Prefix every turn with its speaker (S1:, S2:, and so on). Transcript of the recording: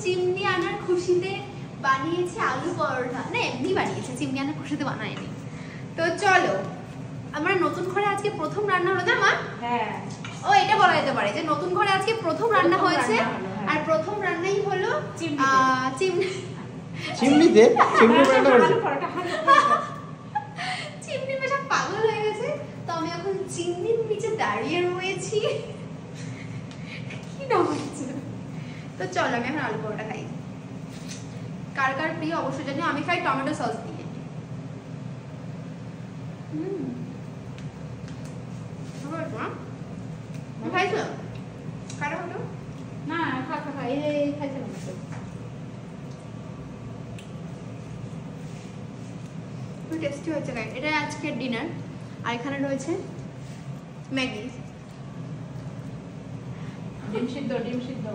S1: Chimney আনার খুশিতে বানিয়েছে আলু পরোটা, না এমনি বানিয়েছে, চিমনি আনার খুশিতে বানায়নি। তো চলো, আমরা নতুন ঘরে আজকে প্রথম রান্না হলো না মা?
S2: হ্যাঁ,
S1: ও এটা বলা যেতে পারে যে নতুন ঘরে আজকে প্রথম রান্না হয়েছে। আর প্রথম রান্নাই হলো চিমনিতে চিমনি বেশা পাগল হয়ে গেছে। তো আমি এখন চিমনির নিচে দাঁড়িয়ে রয়েছি। কি না হচ্ছে। তো চলো আমি এখন আলু পরোটা খাই। কার কার প্রিয় অবশ্যই জানি, আমি খাই টমেটো সস দিয়ে। খাইছো কারা হলো
S2: না খা খা খা, এই খাইছিলাম তো।
S1: খুব টেস্টি হয়েছে গাইস। এটা আজকের ডিনার। আর এখানে রয়েছে ম্যাগি,
S2: ডিম সিদ্ধ, ডিম সিদ্ধ।